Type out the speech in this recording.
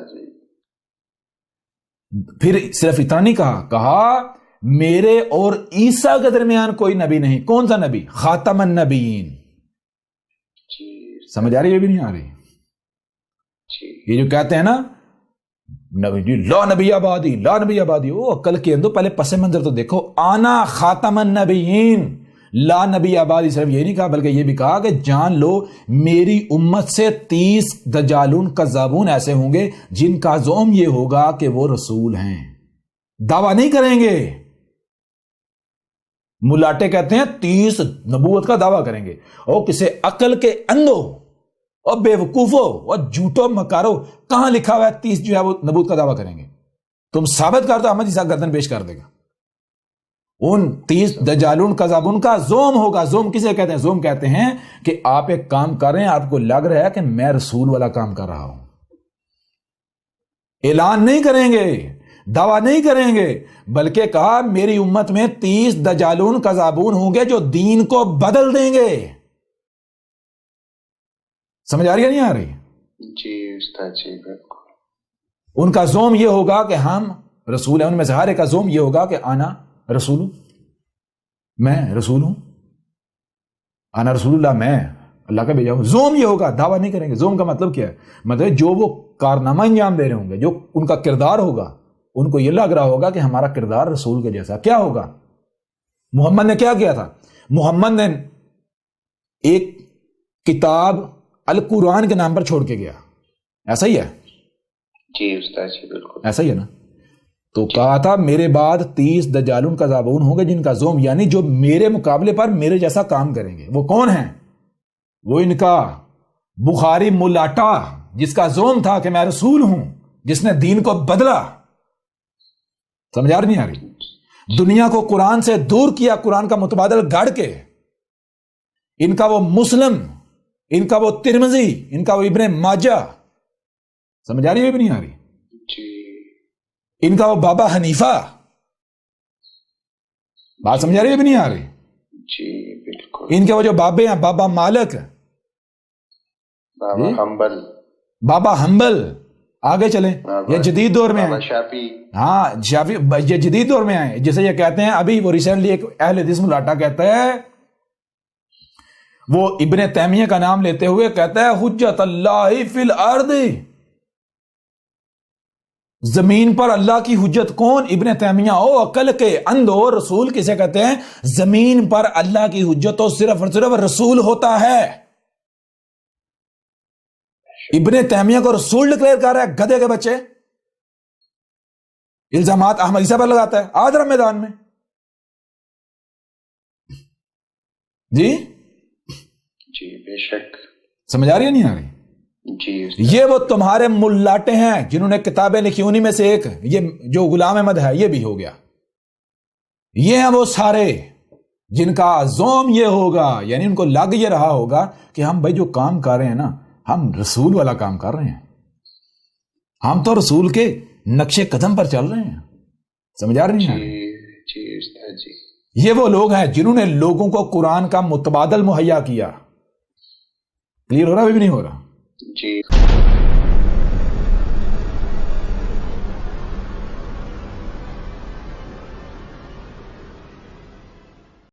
جی. پھر صرف اتنا نہیں کہا میرے اور عیسیٰ کے درمیان کوئی نبی نہیں. کون سا نبی؟ خاتم النبیین. سمجھ آ رہی ہے بھی نہیں آ رہی؟ یہ جو کہتے ہیں نا نبی جی لا نبی آبادی لا نبی آبادی، وہ عقل کے اندر پہلے پس منظر تو دیکھو. آنا خاتم النبیین لا نبی آبادی. صرف یہ نہیں کہا بلکہ یہ بھی کہا کہ جان لو میری امت سے 30 دجالون کذابون ایسے ہوں گے جن کا زعم یہ ہوگا کہ وہ رسول ہیں. دعویٰ نہیں کریں گے. ملاٹے کہتے ہیں 30 نبوت کا دعویٰ کریں گے. اور کسے عقل کے اندھو اور بے وقوفو اور جھوٹو مکارو کہاں لکھا ہوا ہے 30 جو ہے وہ نبوت کا دعویٰ کریں گے؟ تم ثابت کر دو، احمد عیسیٰ گردن پیش کر دے گا. ان 30 دجالون کذابون کا زوم ہوگا. زوم کسے کہتے ہیں؟ زوم کہتے ہیں کہ آپ ایک کام کر رہے ہیں، آپ کو لگ رہا ہے کہ میں رسول والا کام کر رہا ہوں. اعلان نہیں کریں گے، دعویٰ نہیں کریں گے، بلکہ کہا میری امت میں 30 دجالون کذابون ہوں گے جو دین کو بدل دیں گے. سمجھ آ رہی ہے نہیں آ رہی؟ جی استاد جی بالکل. ان کا زوم یہ ہوگا کہ ہم رسول ہیں. ان میں سے ہر ایک کا زوم یہ ہوگا کہ آنا رسول ہوں، میں رسول ہوں، آنا رسول اللہ، میں اللہ کا بھیجا ہوں. زوم یہ ہوگا، دعویٰ نہیں کریں گے. زوم کا مطلب کیا ہے؟ مطلب جو وہ کارنامہ انجام دے رہے ہوں گے، جو ان کا کردار ہوگا، ان کو یہ لگ رہا ہوگا کہ ہمارا کردار رسول کے جیسا. کیا ہوگا؟ محمد نے کیا کیا تھا؟ محمد نے ایک کتاب القرآن کے نام پر چھوڑ کے گیا. ایسا ہی ہے؟ جی استاد جی بالکل ایسا ہی ہے نا. تو کہا تھا میرے بعد 30 دجالون کذابون ہوں گے جن کا زوم، یعنی جو میرے مقابلے پر میرے جیسا کام کریں گے. وہ کون ہیں؟ وہ ان کا بخاری ملاٹا جس کا زوم تھا کہ میں رسول ہوں، جس نے دین کو بدلا. سمجھ آ رہی نہیں آ رہی؟ دنیا کو قرآن سے دور کیا، قرآن کا متبادل گاڑ کے. ان کا وہ مسلم، ان کا وہ ترمذی، ان کا وہ ابن ماجہ. سمجھ آ رہی ہے بھی نہیں آ رہی؟ ان کا وہ بابا حنیفہ. بات سمجھ آ رہی ہے بھی نہیں آ رہی؟ جی بالکل. ان کے وہ جو بابے ہیں، بابا مالک، بابا حنبل، بابا حنبل. آگے چلیں، یہ جدید دور میں ہیں. شافعی. ہاں شافعی، یہ جدید دور میں آئے. جسے یہ کہتے ہیں ابھی وہ ریسنٹلی ایک اہل حدیث ملاٹا کہتا ہے، وہ ابن تیمیہ کا نام لیتے ہوئے کہتا ہے حجت اللہ فی الارض. زمین پر اللہ کی حجت کون؟ ابن تیمیہ. او عقل کے اندھو، رسول کسے کہتے ہیں؟ زمین پر اللہ کی حجت تو صرف اور صرف رسول ہوتا ہے. ابن تیمیہ کو رسول ڈکلیئر کر رہا ہے گدھے کے بچے. الزامات احمد عیسیٰ پر لگاتا ہے. آج رہا میدان میں. جی جی بے شک. سمجھ آ رہی ہے نہیں آ رہی؟ جی یہ وہ تمہارے ملاٹے ہیں جنہوں نے کتابیں لکھی. انہی میں سے ایک یہ جو غلام احمد ہے یہ بھی ہو گیا. یہ ہیں وہ سارے جن کا زوم یہ ہوگا، یعنی ان کو لگ یہ رہا ہوگا کہ ہم بھائی جو کام کر رہے ہیں نا، ہم رسول والا کام کر رہے ہیں، ہم تو رسول کے نقش قدم پر چل رہے ہیں. سمجھ آ رہی ہیں؟ جی استاد جی. یہ وہ لوگ ہیں جنہوں نے لوگوں کو قرآن کا متبادل مہیا کیا. کلیئر ہو رہا بھی نہیں ہو رہا؟ جی.